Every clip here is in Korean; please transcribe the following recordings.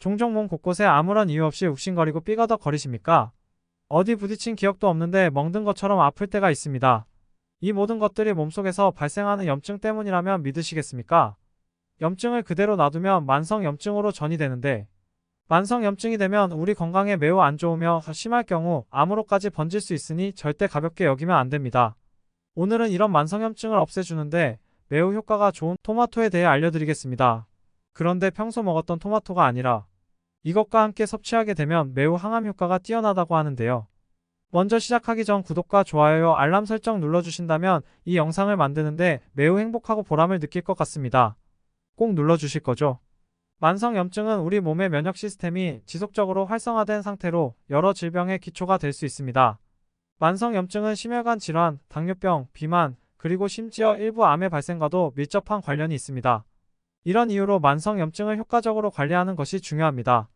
종종 몸 곳곳에 아무런 이유 없이 욱신거리고 삐거덕거리십니까? 어디 부딪힌 기억도 없는데 멍든 것처럼 아플 때가 있습니다. 이 모든 것들이 몸속에서 발생하는 염증 때문이라면 믿으시겠습니까? 염증을 그대로 놔두면 만성염증으로 전이되는데, 만성염증이 되면 우리 건강에 매우 안 좋으며 심할 경우 암으로까지 번질 수 있으니 절대 가볍게 여기면 안 됩니다. 오늘은 이런 만성염증을 없애주는데 매우 효과가 좋은 토마토에 대해 알려드리겠습니다. 그런데 평소 먹었던 토마토가 아니라 이것과 함께 섭취하게 되면 매우 항암 효과가 뛰어나다고 하는데요. 먼저 시작하기 전 구독과 좋아요, 알람 설정 눌러주신다면 이 영상을 만드는데 매우 행복하고 보람을 느낄 것 같습니다. 꼭 눌러주실 거죠? 만성염증은 우리 몸의 면역 시스템이 지속적으로 활성화된 상태로 여러 질병의 기초가 될 수 있습니다. 만성염증은 심혈관 질환, 당뇨병, 비만, 그리고 심지어 일부 암의 발생과도 밀접한 관련이 있습니다. 이런 이유로 만성염증을 효과적으로 관리하는 것이 중요합니다.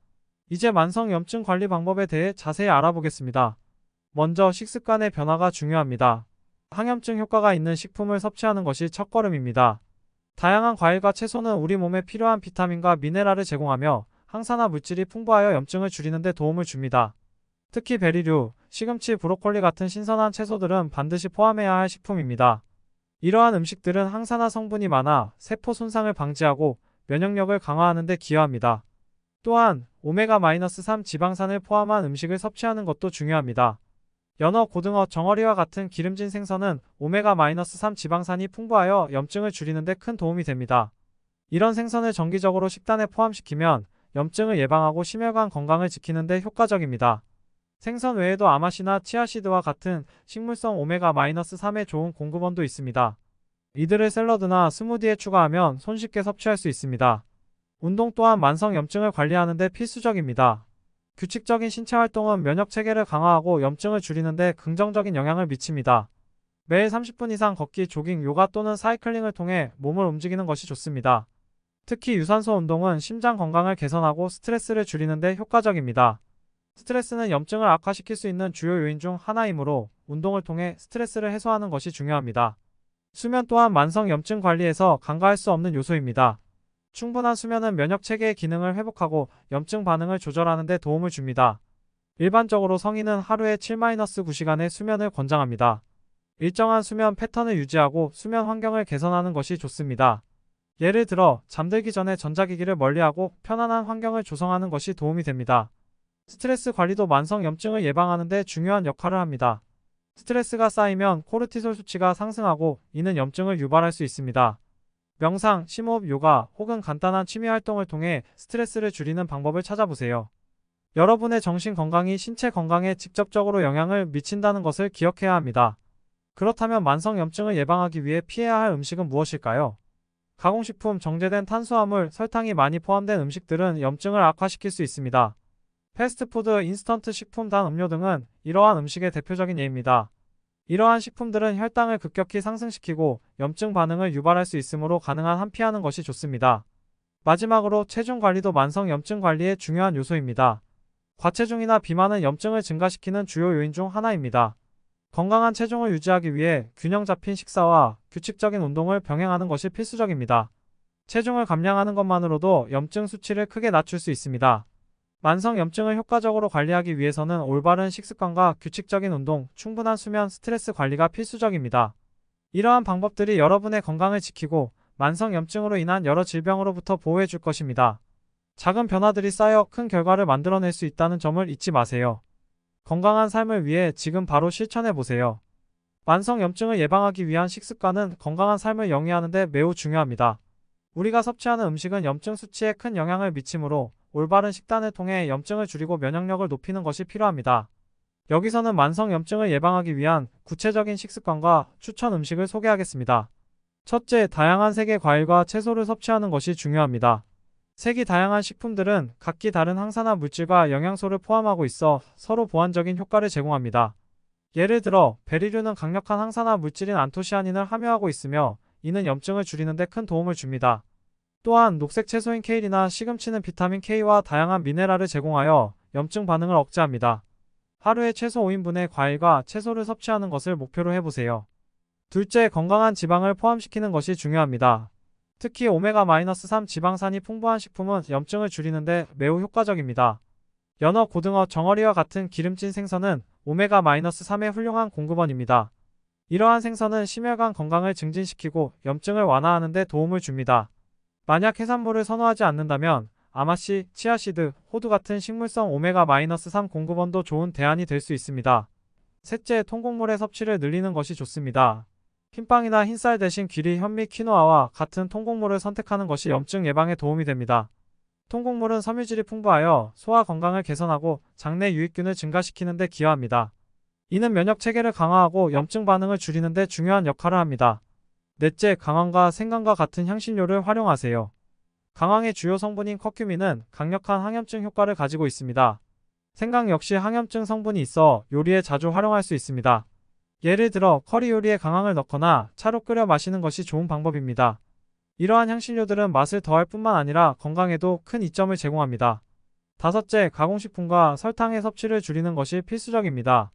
이제 만성염증 관리 방법에 대해 자세히 알아보겠습니다. 먼저 식습관의 변화가 중요합니다. 항염증 효과가 있는 식품을 섭취하는 것이 첫걸음입니다. 다양한 과일과 채소는 우리 몸에 필요한 비타민과 미네랄을 제공하며 항산화 물질이 풍부하여 염증을 줄이는 데 도움을 줍니다. 특히 베리류, 시금치, 브로콜리 같은 신선한 채소들은 반드시 포함해야 할 식품입니다. 이러한 음식들은 항산화 성분이 많아 세포 손상을 방지하고 면역력을 강화하는 데 기여합니다. 또한 오메가-3 지방산을 포함한 음식을 섭취하는 것도 중요합니다. 연어, 고등어, 정어리와 같은 기름진 생선은 오메가-3 지방산이 풍부하여 염증을 줄이는 데 큰 도움이 됩니다. 이런 생선을 정기적으로 식단에 포함시키면 염증을 예방하고 심혈관 건강을 지키는 데 효과적입니다. 생선 외에도 아마시나 치아시드와 같은 식물성 오메가-3의 좋은 공급원도 있습니다. 이들을 샐러드나 스무디에 추가하면 손쉽게 섭취할 수 있습니다. 운동 또한 만성염증을 관리하는 데 필수적입니다. 규칙적인 신체 활동은 면역 체계를 강화하고 염증을 줄이는 데 긍정적인 영향을 미칩니다. 매일 30분 이상 걷기, 조깅, 요가 또는 사이클링을 통해 몸을 움직이는 것이 좋습니다. 특히 유산소 운동은 심장 건강을 개선하고 스트레스를 줄이는 데 효과적입니다. 스트레스는 염증을 악화시킬 수 있는 주요 요인 중 하나이므로 운동을 통해 스트레스를 해소하는 것이 중요합니다. 수면 또한 만성염증 관리에서 간과할 수 없는 요소입니다. 충분한 수면은 면역 체계의 기능을 회복하고 염증 반응을 조절하는 데 도움을 줍니다. 일반적으로 성인은 하루에 7-9시간의 수면을 권장합니다. 일정한 수면 패턴을 유지하고 수면 환경을 개선하는 것이 좋습니다. 예를 들어 잠들기 전에 전자기기를 멀리하고 편안한 환경을 조성하는 것이 도움이 됩니다. 스트레스 관리도 만성염증을 예방하는 데 중요한 역할을 합니다. 스트레스가 쌓이면 코르티솔 수치가 상승하고 이는 염증을 유발할 수 있습니다. 명상, 심호흡, 요가 혹은 간단한 취미 활동을 통해 스트레스를 줄이는 방법을 찾아보세요. 여러분의 정신 건강이 신체 건강에 직접적으로 영향을 미친다는 것을 기억해야 합니다. 그렇다면 만성염증을 예방하기 위해 피해야 할 음식은 무엇일까요? 가공식품, 정제된 탄수화물, 설탕이 많이 포함된 음식들은 염증을 악화시킬 수 있습니다. 패스트푸드, 인스턴트 식품, 단 음료 등은 이러한 음식의 대표적인 예입니다. 이러한 식품들은 혈당을 급격히 상승시키고 염증 반응을 유발할 수 있으므로 가능한 한 피하는 것이 좋습니다. 마지막으로 체중 관리도 만성염증 관리의 중요한 요소입니다. 과체중이나 비만은 염증을 증가시키는 주요 요인 중 하나입니다. 건강한 체중을 유지하기 위해 균형 잡힌 식사와 규칙적인 운동을 병행하는 것이 필수적입니다. 체중을 감량하는 것만으로도 염증 수치를 크게 낮출 수 있습니다. 만성염증을 효과적으로 관리하기 위해서는 올바른 식습관과 규칙적인 운동, 충분한 수면, 스트레스 관리가 필수적입니다. 이러한 방법들이 여러분의 건강을 지키고 만성염증으로 인한 여러 질병으로부터 보호해 줄 것입니다. 작은 변화들이 쌓여 큰 결과를 만들어낼 수 있다는 점을 잊지 마세요. 건강한 삶을 위해 지금 바로 실천해 보세요. 만성염증을 예방하기 위한 식습관은 건강한 삶을 영위하는 데 매우 중요합니다. 우리가 섭취하는 음식은 염증 수치에 큰 영향을 미치므로 올바른 식단을 통해 염증을 줄이고 면역력을 높이는 것이 필요합니다. 여기서는 만성염증을 예방하기 위한 구체적인 식습관과 추천 음식을 소개하겠습니다. 첫째, 다양한 색의 과일과 채소를 섭취하는 것이 중요합니다. 색이 다양한 식품들은 각기 다른 항산화 물질과 영양소를 포함하고 있어 서로 보완적인 효과를 제공합니다. 예를 들어 베리류는 강력한 항산화 물질인 안토시아닌을 함유하고 있으며 이는 염증을 줄이는 데 큰 도움을 줍니다. 또한 녹색 채소인 케일이나 시금치는 비타민 K와 다양한 미네랄을 제공하여 염증 반응을 억제합니다. 하루에 최소 5인분의 과일과 채소를 섭취하는 것을 목표로 해보세요. 둘째, 건강한 지방을 포함시키는 것이 중요합니다. 특히 오메가-3 지방산이 풍부한 식품은 염증을 줄이는데 매우 효과적입니다. 연어, 고등어, 정어리와 같은 기름진 생선은 오메가-3의 훌륭한 공급원입니다. 이러한 생선은 심혈관 건강을 증진시키고 염증을 완화하는 데 도움을 줍니다. 만약 해산물을 선호하지 않는다면 아마씨, 치아씨드, 호두 같은 식물성 오메가-3 공급원도 좋은 대안이 될 수 있습니다. 셋째, 통곡물의 섭취를 늘리는 것이 좋습니다. 흰빵이나 흰쌀 대신 귀리, 현미, 키노아와 같은 통곡물을 선택하는 것이 염증 예방에 도움이 됩니다. 통곡물은 섬유질이 풍부하여 소화 건강을 개선하고 장내 유익균을 증가시키는 데 기여합니다. 이는 면역 체계를 강화하고 염증 반응을 줄이는 데 중요한 역할을 합니다. 넷째, 강황과 생강과 같은 향신료를 활용하세요. 강황의 주요 성분인 커큐민은 강력한 항염증 효과를 가지고 있습니다. 생강 역시 항염증 성분이 있어 요리에 자주 활용할 수 있습니다. 예를 들어 커리 요리에 강황을 넣거나 차로 끓여 마시는 것이 좋은 방법입니다. 이러한 향신료들은 맛을 더할 뿐만 아니라 건강에도 큰 이점을 제공합니다. 다섯째, 가공식품과 설탕의 섭취를 줄이는 것이 필수적입니다.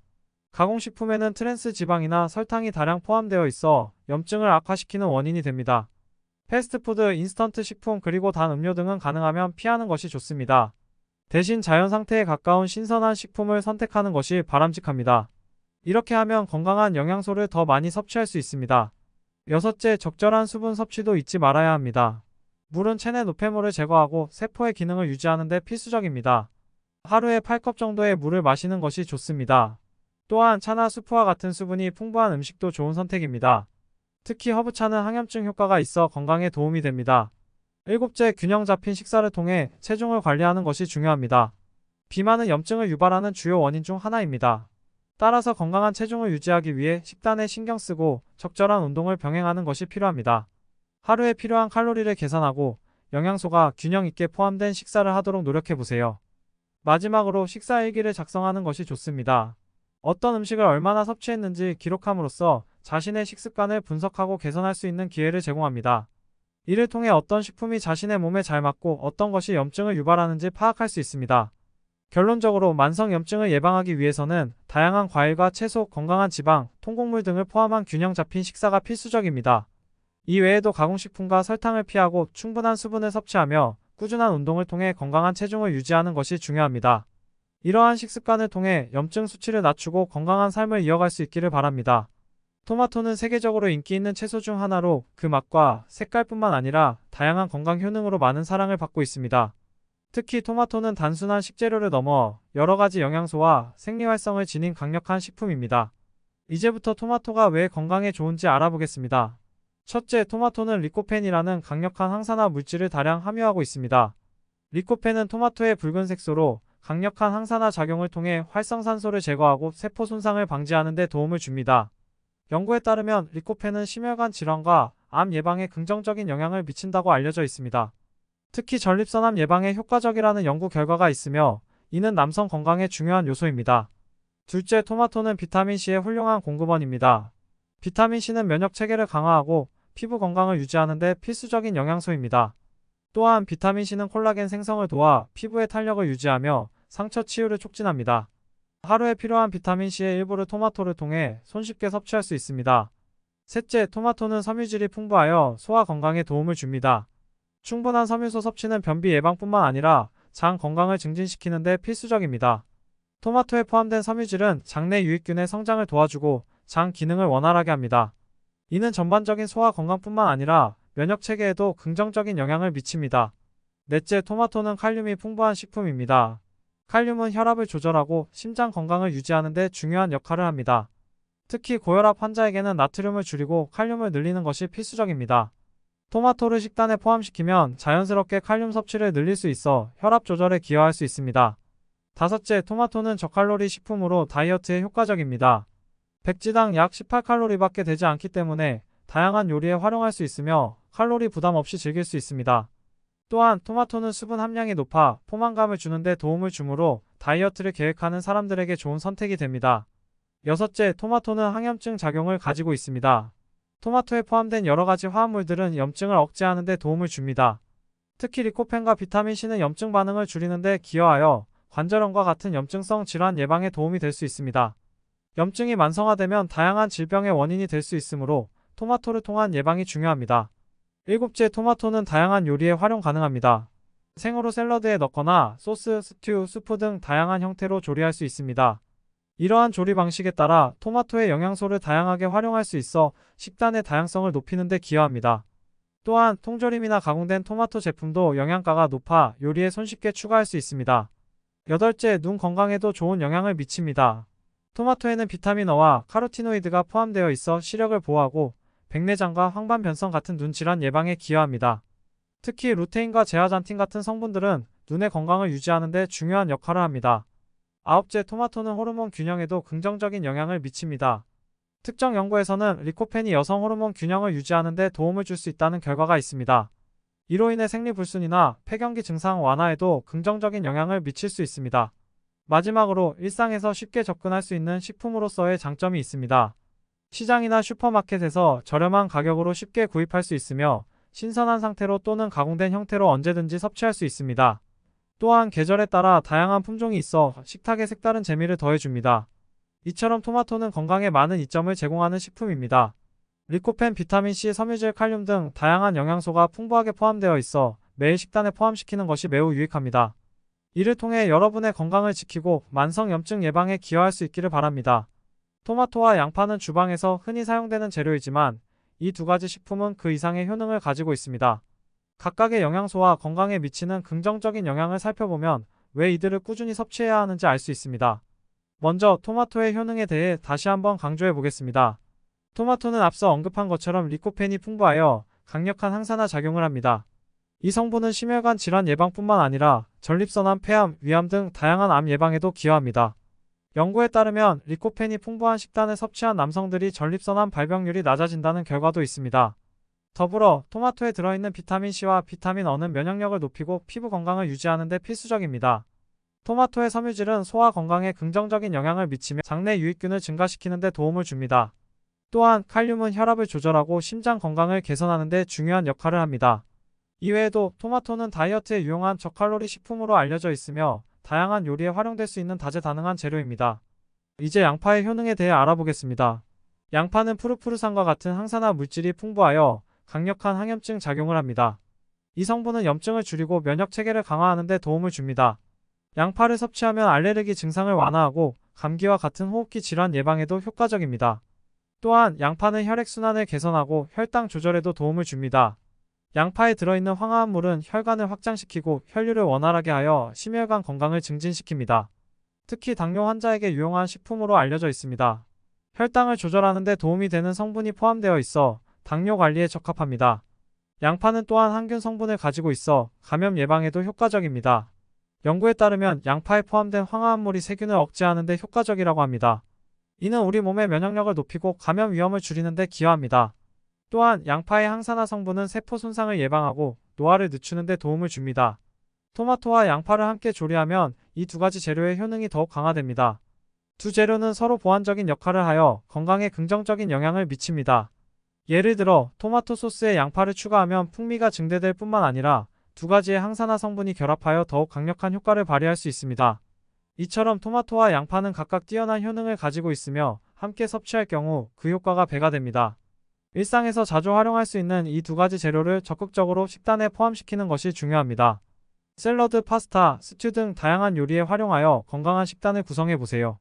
가공식품에는 트랜스 지방이나 설탕이 다량 포함되어 있어 염증을 악화시키는 원인이 됩니다. 패스트푸드, 인스턴트 식품 그리고 단 음료 등은 가능하면 피하는 것이 좋습니다. 대신 자연 상태에 가까운 신선한 식품을 선택하는 것이 바람직합니다. 이렇게 하면 건강한 영양소를 더 많이 섭취할 수 있습니다. 여섯째, 적절한 수분 섭취도 잊지 말아야 합니다. 물은 체내 노폐물을 제거하고 세포의 기능을 유지하는 데 필수적입니다. 하루에 8컵 정도의 물을 마시는 것이 좋습니다. 또한 차나 수프와 같은 수분이 풍부한 음식도 좋은 선택입니다. 특히 허브차는 항염증 효과가 있어 건강에 도움이 됩니다. 일곱째, 균형 잡힌 식사를 통해 체중을 관리하는 것이 중요합니다. 비만은 염증을 유발하는 주요 원인 중 하나입니다. 따라서 건강한 체중을 유지하기 위해 식단에 신경 쓰고 적절한 운동을 병행하는 것이 필요합니다. 하루에 필요한 칼로리를 계산하고 영양소가 균형 있게 포함된 식사를 하도록 노력해 보세요. 마지막으로 식사 일기를 작성하는 것이 좋습니다. 어떤 음식을 얼마나 섭취했는지 기록함으로써 자신의 식습관을 분석하고 개선할 수 있는 기회를 제공합니다. 이를 통해 어떤 식품이 자신의 몸에 잘 맞고 어떤 것이 염증을 유발하는지 파악할 수 있습니다. 결론적으로 만성 염증을 예방하기 위해서는 다양한 과일과 채소, 건강한 지방, 통곡물 등을 포함한 균형 잡힌 식사가 필수적입니다. 이 외에도 가공식품과 설탕을 피하고 충분한 수분을 섭취하며 꾸준한 운동을 통해 건강한 체중을 유지하는 것이 중요합니다. 이러한 식습관을 통해 염증 수치를 낮추고 건강한 삶을 이어갈 수 있기를 바랍니다. 토마토는 세계적으로 인기 있는 채소 중 하나로 그 맛과 색깔뿐만 아니라 다양한 건강 효능으로 많은 사랑을 받고 있습니다. 특히 토마토는 단순한 식재료를 넘어 여러 가지 영양소와 생리활성을 지닌 강력한 식품입니다. 이제부터 토마토가 왜 건강에 좋은지 알아보겠습니다. 첫째, 토마토는 리코펜이라는 강력한 항산화 물질을 다량 함유하고 있습니다. 리코펜은 토마토의 붉은 색소로 강력한 항산화 작용을 통해 활성산소를 제거하고 세포 손상을 방지하는 데 도움을 줍니다. 연구에 따르면 리코펜은 심혈관 질환과 암 예방에 긍정적인 영향을 미친다고 알려져 있습니다. 특히 전립선암 예방에 효과적이라는 연구 결과가 있으며 이는 남성 건강에 중요한 요소입니다. 둘째, 토마토는 비타민C의 훌륭한 공급원입니다. 비타민C는 면역 체계를 강화하고 피부 건강을 유지하는 데 필수적인 영양소입니다. 또한 비타민C는 콜라겐 생성을 도와 피부의 탄력을 유지하며 상처 치유를 촉진합니다. 하루에 필요한 비타민C의 일부를 토마토를 통해 손쉽게 섭취할 수 있습니다. 셋째, 토마토는 섬유질이 풍부하여 소화 건강에 도움을 줍니다. 충분한 섬유소 섭취는 변비 예방뿐만 아니라 장 건강을 증진시키는 데 필수적입니다. 토마토에 포함된 섬유질은 장내 유익균의 성장을 도와주고 장 기능을 원활하게 합니다. 이는 전반적인 소화 건강뿐만 아니라 면역 체계에도 긍정적인 영향을 미칩니다. 넷째, 토마토는 칼륨이 풍부한 식품입니다. 칼륨은 혈압을 조절하고 심장 건강을 유지하는 데 중요한 역할을 합니다. 특히 고혈압 환자에게는 나트륨을 줄이고 칼륨을 늘리는 것이 필수적입니다. 토마토를 식단에 포함시키면 자연스럽게 칼륨 섭취를 늘릴 수 있어 혈압 조절에 기여할 수 있습니다. 다섯째, 토마토는 저칼로리 식품으로 다이어트에 효과적입니다. 백지당 약 18칼로리밖에 되지 않기 때문에 다양한 요리에 활용할 수 있으며 칼로리 부담 없이 즐길 수 있습니다. 또한 토마토는 수분 함량이 높아 포만감을 주는 데 도움을 주므로 다이어트를 계획하는 사람들에게 좋은 선택이 됩니다. 여섯째, 토마토는 항염증 작용을 가지고 있습니다. 토마토에 포함된 여러 가지 화합물들은 염증을 억제하는 데 도움을 줍니다. 특히 리코펜과 비타민C는 염증 반응을 줄이는 데 기여하여 관절염과 같은 염증성 질환 예방에 도움이 될 수 있습니다. 염증이 만성화되면 다양한 질병의 원인이 될 수 있으므로 토마토를 통한 예방이 중요합니다. 일곱째, 토마토는 다양한 요리에 활용 가능합니다. 생으로 샐러드에 넣거나 소스, 스튜, 수프 등 다양한 형태로 조리할 수 있습니다. 이러한 조리 방식에 따라 토마토의 영양소를 다양하게 활용할 수 있어 식단의 다양성을 높이는 데 기여합니다. 또한 통조림이나 가공된 토마토 제품도 영양가가 높아 요리에 손쉽게 추가할 수 있습니다. 여덟째, 눈 건강에도 좋은 영향을 미칩니다. 토마토에는 비타민 어와 카로티노이드가 포함되어 있어 시력을 보호하고 백내장과 황반 변성 같은 눈 질환 예방에 기여합니다. 특히 루테인과 제아잔틴 같은 성분들은 눈의 건강을 유지하는 데 중요한 역할을 합니다. 아홉째, 토마토는 호르몬 균형에도 긍정적인 영향을 미칩니다. 특정 연구에서는 리코펜이 여성 호르몬 균형을 유지하는 데 도움을 줄 수 있다는 결과가 있습니다. 이로 인해 생리불순이나 폐경기 증상 완화에도 긍정적인 영향을 미칠 수 있습니다. 마지막으로 일상에서 쉽게 접근할 수 있는 식품으로서의 장점이 있습니다. 시장이나 슈퍼마켓에서 저렴한 가격으로 쉽게 구입할 수 있으며 신선한 상태로 또는 가공된 형태로 언제든지 섭취할 수 있습니다. 또한 계절에 따라 다양한 품종이 있어 식탁에 색다른 재미를 더해줍니다. 이처럼 토마토는 건강에 많은 이점을 제공하는 식품입니다. 리코펜, 비타민C, 섬유질, 칼륨 등 다양한 영양소가 풍부하게 포함되어 있어 매일 식단에 포함시키는 것이 매우 유익합니다. 이를 통해 여러분의 건강을 지키고 만성염증 예방에 기여할 수 있기를 바랍니다. 토마토와 양파는 주방에서 흔히 사용되는 재료이지만 이 두 가지 식품은 그 이상의 효능을 가지고 있습니다. 각각의 영양소와 건강에 미치는 긍정적인 영향을 살펴보면 왜 이들을 꾸준히 섭취해야 하는지 알 수 있습니다. 먼저 토마토의 효능에 대해 다시 한번 강조해 보겠습니다. 토마토는 앞서 언급한 것처럼 리코펜이 풍부하여 강력한 항산화 작용을 합니다. 이 성분은 심혈관 질환 예방뿐만 아니라 전립선암, 폐암, 위암 등 다양한 암 예방에도 기여합니다. 연구에 따르면 리코펜이 풍부한 식단을 섭취한 남성들이 전립선암 발병률이 낮아진다는 결과도 있습니다. 더불어 토마토에 들어있는 비타민C와 비타민 어는 면역력을 높이고 피부 건강을 유지하는 데 필수적입니다. 토마토의 섬유질은 소화 건강에 긍정적인 영향을 미치며 장내 유익균을 증가시키는 데 도움을 줍니다. 또한 칼륨은 혈압을 조절하고 심장 건강을 개선하는 데 중요한 역할을 합니다. 이외에도 토마토는 다이어트에 유용한 저칼로리 식품으로 알려져 있으며 다양한 요리에 활용될 수 있는 다재다능한 재료입니다. 이제 양파의 효능에 대해 알아보겠습니다. 양파는 푸르푸르산과 같은 항산화 물질이 풍부하여 강력한 항염증 작용을 합니다. 이 성분은 염증을 줄이고 면역 체계를 강화하는 데 도움을 줍니다. 양파를 섭취하면 알레르기 증상을 완화하고 감기와 같은 호흡기 질환 예방에도 효과적입니다. 또한 양파는 혈액순환을 개선하고 혈당 조절에도 도움을 줍니다. 양파에 들어있는 황화합물은 혈관을 확장시키고 혈류를 원활하게 하여 심혈관 건강을 증진시킵니다. 특히 당뇨 환자에게 유용한 식품으로 알려져 있습니다. 혈당을 조절하는 데 도움이 되는 성분이 포함되어 있어 당뇨 관리에 적합합니다. 양파는 또한 항균 성분을 가지고 있어 감염 예방에도 효과적입니다. 연구에 따르면 양파에 포함된 황화합물이 세균을 억제하는 데 효과적이라고 합니다. 이는 우리 몸의 면역력을 높이고 감염 위험을 줄이는 데 기여합니다. 또한 양파의 항산화 성분은 세포 손상을 예방하고 노화를 늦추는 데 도움을 줍니다. 토마토와 양파를 함께 조리하면 이 두 가지 재료의 효능이 더욱 강화됩니다. 두 재료는 서로 보완적인 역할을 하여 건강에 긍정적인 영향을 미칩니다. 예를 들어 토마토 소스에 양파를 추가하면 풍미가 증대될 뿐만 아니라 두 가지의 항산화 성분이 결합하여 더욱 강력한 효과를 발휘할 수 있습니다. 이처럼 토마토와 양파는 각각 뛰어난 효능을 가지고 있으며 함께 섭취할 경우 그 효과가 배가 됩니다. 일상에서 자주 활용할 수 있는 이 두 가지 재료를 적극적으로 식단에 포함시키는 것이 중요합니다. 샐러드, 파스타, 스튜 등 다양한 요리에 활용하여 건강한 식단을 구성해 보세요.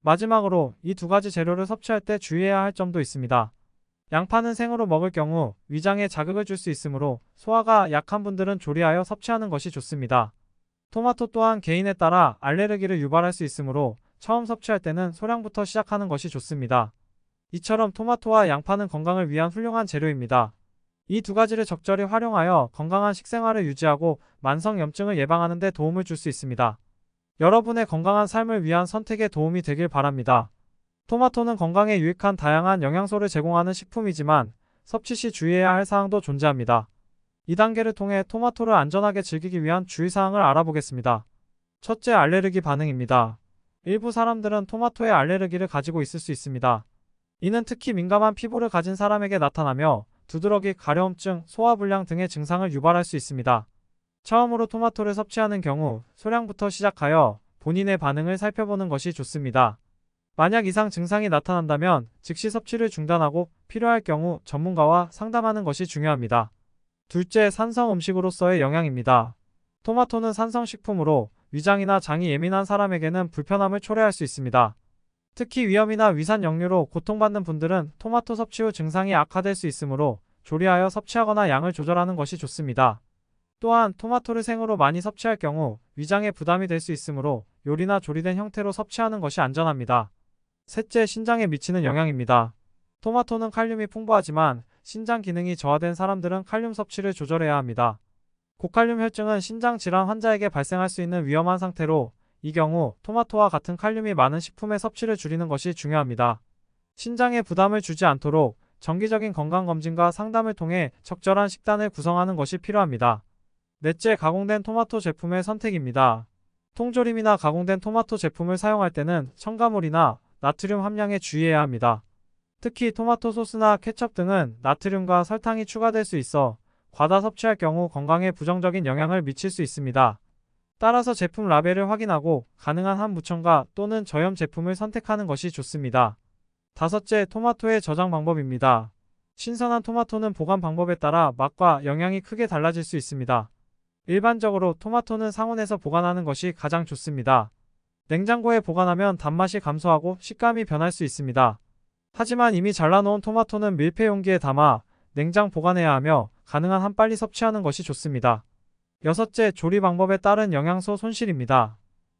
마지막으로 이 두 가지 재료를 섭취할 때 주의해야 할 점도 있습니다. 양파는 생으로 먹을 경우 위장에 자극을 줄 수 있으므로 소화가 약한 분들은 조리하여 섭취하는 것이 좋습니다. 토마토 또한 개인에 따라 알레르기를 유발할 수 있으므로 처음 섭취할 때는 소량부터 시작하는 것이 좋습니다. 이처럼 토마토와 양파는 건강을 위한 훌륭한 재료입니다. 이 두 가지를 적절히 활용하여 건강한 식생활을 유지하고 만성염증을 예방하는 데 도움을 줄 수 있습니다. 여러분의 건강한 삶을 위한 선택에 도움이 되길 바랍니다. 토마토는 건강에 유익한 다양한 영양소를 제공하는 식품이지만 섭취 시 주의해야 할 사항도 존재합니다. 이 단계를 통해 토마토를 안전하게 즐기기 위한 주의사항을 알아보겠습니다. 첫째, 알레르기 반응입니다. 일부 사람들은 토마토에 알레르기를 가지고 있을 수 있습니다. 이는 특히 민감한 피부를 가진 사람에게 나타나며 두드러기, 가려움증, 소화불량 등의 증상을 유발할 수 있습니다. 처음으로 토마토를 섭취하는 경우 소량부터 시작하여 본인의 반응을 살펴보는 것이 좋습니다. 만약 이상 증상이 나타난다면 즉시 섭취를 중단하고 필요할 경우 전문가와 상담하는 것이 중요합니다. 둘째, 산성 음식으로서의 영향입니다. 토마토는 산성식품으로 위장이나 장이 예민한 사람에게는 불편함을 초래할 수 있습니다. 특히 위염이나 위산 역류로 고통받는 분들은 토마토 섭취 후 증상이 악화될 수 있으므로 조리하여 섭취하거나 양을 조절하는 것이 좋습니다. 또한 토마토를 생으로 많이 섭취할 경우 위장에 부담이 될 수 있으므로 요리나 조리된 형태로 섭취하는 것이 안전합니다. 셋째, 신장에 미치는 영향입니다. 토마토는 칼륨이 풍부하지만 신장 기능이 저하된 사람들은 칼륨 섭취를 조절해야 합니다. 고칼륨 혈증은 신장 질환 환자에게 발생할 수 있는 위험한 상태로 이 경우 토마토와 같은 칼륨이 많은 식품의 섭취를 줄이는 것이 중요합니다. 신장에 부담을 주지 않도록 정기적인 건강검진과 상담을 통해 적절한 식단을 구성하는 것이 필요합니다. 넷째, 가공된 토마토 제품의 선택입니다. 통조림이나 가공된 토마토 제품을 사용할 때는 첨가물이나 나트륨 함량에 주의해야 합니다. 특히 토마토 소스나 케첩 등은 나트륨과 설탕이 추가될 수 있어 과다 섭취할 경우 건강에 부정적인 영향을 미칠 수 있습니다. 따라서 제품 라벨을 확인하고 가능한 한무첨가 또는 저염 제품을 선택하는 것이 좋습니다. 다섯째, 토마토의 저장 방법입니다. 신선한 토마토는 보관 방법에 따라 맛과 영양이 크게 달라질 수 있습니다. 일반적으로 토마토는 상온에서 보관하는 것이 가장 좋습니다. 냉장고에 보관하면 단맛이 감소하고 식감이 변할 수 있습니다. 하지만 이미 잘라놓은 토마토는 밀폐 용기에 담아 냉장 보관해야 하며 가능한 한 빨리 섭취하는 것이 좋습니다. 여섯째, 조리 방법에 따른 영양소 손실입니다.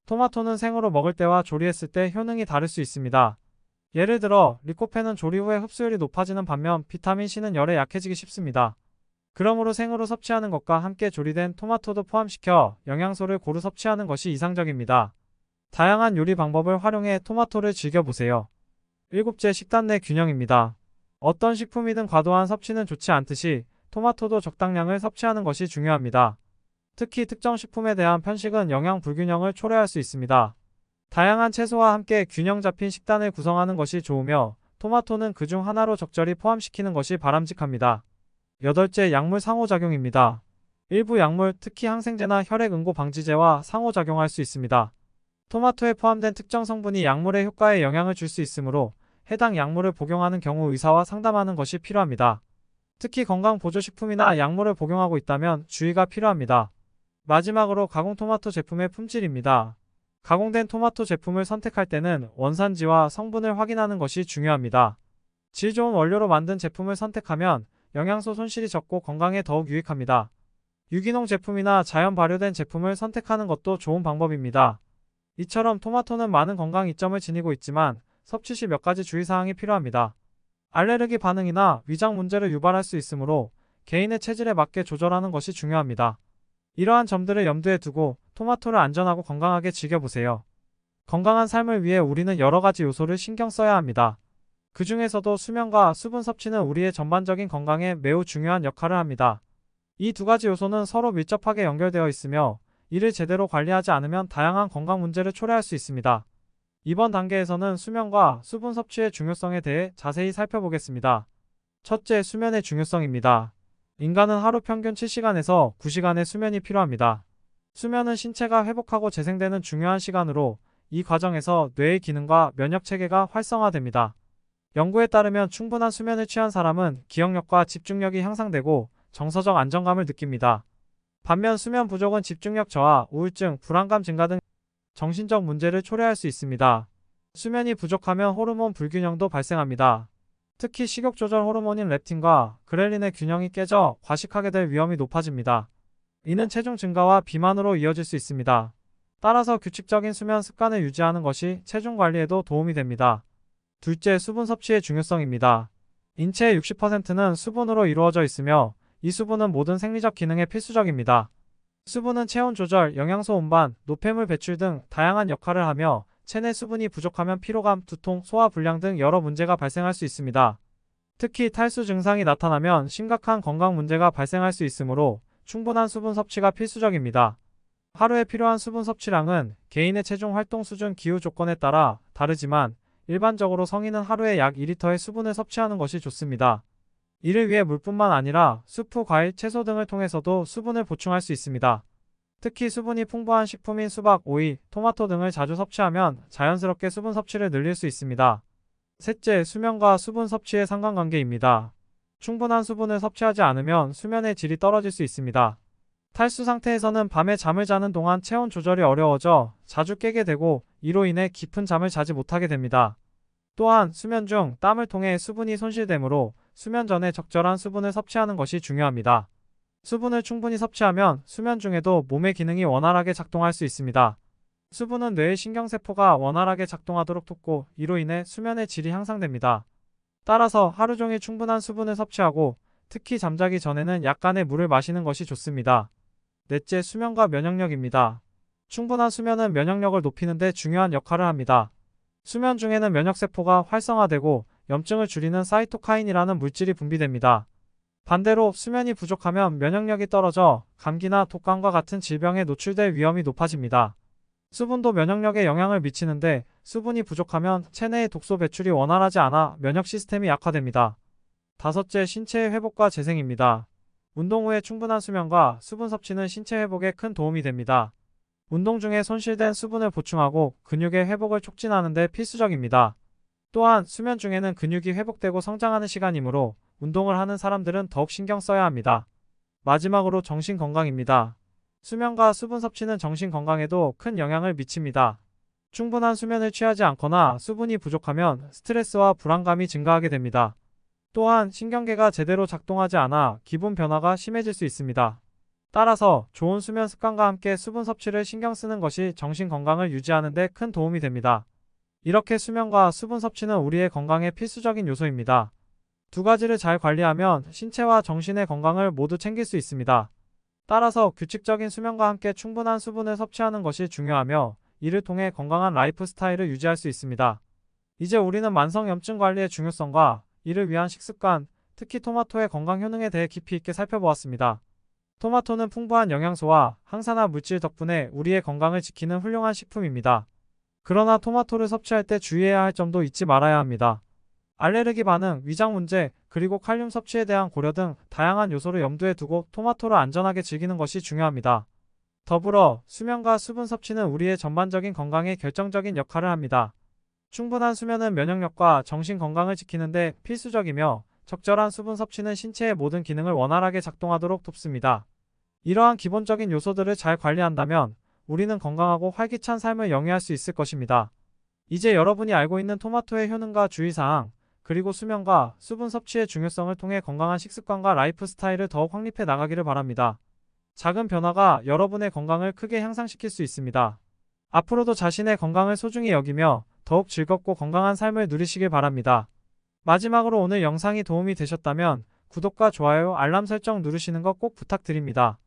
토마토는 생으로 먹을 때와 조리했을 때 효능이 다를 수 있습니다. 예를 들어 리코펜은 조리 후에 흡수율이 높아지는 반면 비타민C는 열에 약해지기 쉽습니다. 그러므로 생으로 섭취하는 것과 함께 조리된 토마토도 포함시켜 영양소를 고루 섭취하는 것이 이상적입니다. 다양한 요리 방법을 활용해 토마토를 즐겨보세요. 일곱째, 식단 내 균형입니다. 어떤 식품이든 과도한 섭취는 좋지 않듯이 토마토도 적당량을 섭취하는 것이 중요합니다. 특히 특정 식품에 대한 편식은 영양 불균형을 초래할 수 있습니다. 다양한 채소와 함께 균형 잡힌 식단을 구성하는 것이 좋으며 토마토는 그중 하나로 적절히 포함시키는 것이 바람직합니다. 여덟째, 약물 상호작용입니다. 일부 약물, 특히 항생제나 혈액응고 방지제와 상호작용할 수 있습니다. 토마토에 포함된 특정 성분이 약물의 효과에 영향을 줄 수 있으므로 해당 약물을 복용하는 경우 의사와 상담하는 것이 필요합니다. 특히 건강보조식품이나 약물을 복용하고 있다면 주의가 필요합니다. 마지막으로 가공 토마토 제품의 품질입니다. 가공된 토마토 제품을 선택할 때는 원산지와 성분을 확인하는 것이 중요합니다. 질 좋은 원료로 만든 제품을 선택하면 영양소 손실이 적고 건강에 더욱 유익합니다. 유기농 제품이나 자연 발효된 제품을 선택하는 것도 좋은 방법입니다. 이처럼 토마토는 많은 건강 이점을 지니고 있지만 섭취 시 몇 가지 주의사항이 필요합니다. 알레르기 반응이나 위장 문제를 유발할 수 있으므로 개인의 체질에 맞게 조절하는 것이 중요합니다. 이러한 점들을 염두에 두고 토마토를 안전하고 건강하게 즐겨보세요. 건강한 삶을 위해 우리는 여러 가지 요소를 신경 써야 합니다. 그 중에서도 수면과 수분 섭취는 우리의 전반적인 건강에 매우 중요한 역할을 합니다. 이 두 가지 요소는 서로 밀접하게 연결되어 있으며 이를 제대로 관리하지 않으면 다양한 건강 문제를 초래할 수 있습니다. 이번 단계에서는 수면과 수분 섭취의 중요성에 대해 자세히 살펴보겠습니다. 첫째, 수면의 중요성입니다. 인간은 하루 평균 7시간에서 9시간의 수면이 필요합니다. 수면은 신체가 회복하고 재생되는 중요한 시간으로 이 과정에서 뇌의 기능과 면역 체계가 활성화됩니다. 연구에 따르면 충분한 수면을 취한 사람은 기억력과 집중력이 향상되고 정서적 안정감을 느낍니다. 반면 수면 부족은 집중력 저하, 우울증, 불안감 증가 등 정신적 문제를 초래할 수 있습니다. 수면이 부족하면 호르몬 불균형도 발생합니다. 특히 식욕 조절 호르몬인 렙틴과 그렐린의 균형이 깨져 과식하게 될 위험이 높아집니다. 이는 체중 증가와 비만으로 이어질 수 있습니다. 따라서 규칙적인 수면 습관을 유지하는 것이 체중 관리에도 도움이 됩니다. 둘째, 수분 섭취의 중요성입니다. 인체의 60%는 수분으로 이루어져 있으며 이 수분은 모든 생리적 기능에 필수적입니다. 수분은 체온 조절, 영양소 운반, 노폐물 배출 등 다양한 역할을 하며 체내 수분이 부족하면 피로감, 두통, 소화 불량 등 여러 문제가 발생할 수 있습니다. 특히 탈수 증상이 나타나면 심각한 건강 문제가 발생할 수 있으므로 충분한 수분 섭취가 필수적입니다. 하루에 필요한 수분 섭취량은 개인의 체중 활동 수준, 기후 조건에 따라 다르지만 일반적으로 성인은 하루에 약 2리터의 수분을 섭취하는 것이 좋습니다. 이를 위해 물뿐만 아니라 수프, 과일, 채소 등을 통해서도 수분을 보충할 수 있습니다. 특히 수분이 풍부한 식품인 수박, 오이, 토마토 등을 자주 섭취하면 자연스럽게 수분 섭취를 늘릴 수 있습니다. 셋째, 수면과 수분 섭취의 상관관계입니다. 충분한 수분을 섭취하지 않으면 수면의 질이 떨어질 수 있습니다. 탈수 상태에서는 밤에 잠을 자는 동안 체온 조절이 어려워져 자주 깨게 되고 이로 인해 깊은 잠을 자지 못하게 됩니다. 또한 수면 중 땀을 통해 수분이 손실되므로 수면 전에 적절한 수분을 섭취하는 것이 중요합니다. 수분을 충분히 섭취하면 수면 중에도 몸의 기능이 원활하게 작동할 수 있습니다. 수분은 뇌의 신경세포가 원활하게 작동하도록 돕고 이로 인해 수면의 질이 향상됩니다. 따라서 하루 종일 충분한 수분을 섭취하고 특히 잠자기 전에는 약간의 물을 마시는 것이 좋습니다. 넷째, 수면과 면역력입니다. 충분한 수면은 면역력을 높이는 데 중요한 역할을 합니다. 수면 중에는 면역세포가 활성화되고 염증을 줄이는 사이토카인이라는 물질이 분비됩니다. 반대로 수면이 부족하면 면역력이 떨어져 감기나 독감과 같은 질병에 노출될 위험이 높아집니다. 수분도 면역력에 영향을 미치는데 수분이 부족하면 체내의 독소 배출이 원활하지 않아 면역 시스템이 약화됩니다. 다섯째, 신체의 회복과 재생입니다. 운동 후에 충분한 수면과 수분 섭취는 신체 회복에 큰 도움이 됩니다. 운동 중에 손실된 수분을 보충하고 근육의 회복을 촉진하는 데 필수적입니다. 또한 수면 중에는 근육이 회복되고 성장하는 시간이므로 운동을 하는 사람들은 더욱 신경 써야 합니다. 마지막으로 정신 건강입니다. 수면과 수분 섭취는 정신 건강에도 큰 영향을 미칩니다. 충분한 수면을 취하지 않거나 수분이 부족하면 스트레스와 불안감이 증가하게 됩니다. 또한 신경계가 제대로 작동하지 않아 기분 변화가 심해질 수 있습니다. 따라서 좋은 수면 습관과 함께 수분 섭취를 신경 쓰는 것이 정신 건강을 유지하는 데 큰 도움이 됩니다. 이렇게 수면과 수분 섭취는 우리의 건강에 필수적인 요소입니다. 두 가지를 잘 관리하면 신체와 정신의 건강을 모두 챙길 수 있습니다. 따라서 규칙적인 수면과 함께 충분한 수분을 섭취하는 것이 중요하며 이를 통해 건강한 라이프 스타일을 유지할 수 있습니다. 이제 우리는 만성염증 관리의 중요성과 이를 위한 식습관, 특히 토마토의 건강 효능에 대해 깊이 있게 살펴보았습니다. 토마토는 풍부한 영양소와 항산화 물질 덕분에 우리의 건강을 지키는 훌륭한 식품입니다. 그러나 토마토를 섭취할 때 주의해야 할 점도 잊지 말아야 합니다. 알레르기 반응, 위장 문제, 그리고 칼륨 섭취에 대한 고려 등 다양한 요소를 염두에 두고 토마토를 안전하게 즐기는 것이 중요합니다. 더불어 수면과 수분 섭취는 우리의 전반적인 건강에 결정적인 역할을 합니다. 충분한 수면은 면역력과 정신 건강을 지키는 데 필수적이며 적절한 수분 섭취는 신체의 모든 기능을 원활하게 작동하도록 돕습니다. 이러한 기본적인 요소들을 잘 관리한다면 우리는 건강하고 활기찬 삶을 영위할 수 있을 것입니다. 이제 여러분이 알고 있는 토마토의 효능과 주의사항, 그리고 수면과 수분 섭취의 중요성을 통해 건강한 식습관과 라이프 스타일을 더욱 확립해 나가기를 바랍니다. 작은 변화가 여러분의 건강을 크게 향상시킬 수 있습니다. 앞으로도 자신의 건강을 소중히 여기며 더욱 즐겁고 건강한 삶을 누리시길 바랍니다. 마지막으로 오늘 영상이 도움이 되셨다면 구독과 좋아요, 알람 설정 누르시는 거 꼭 부탁드립니다.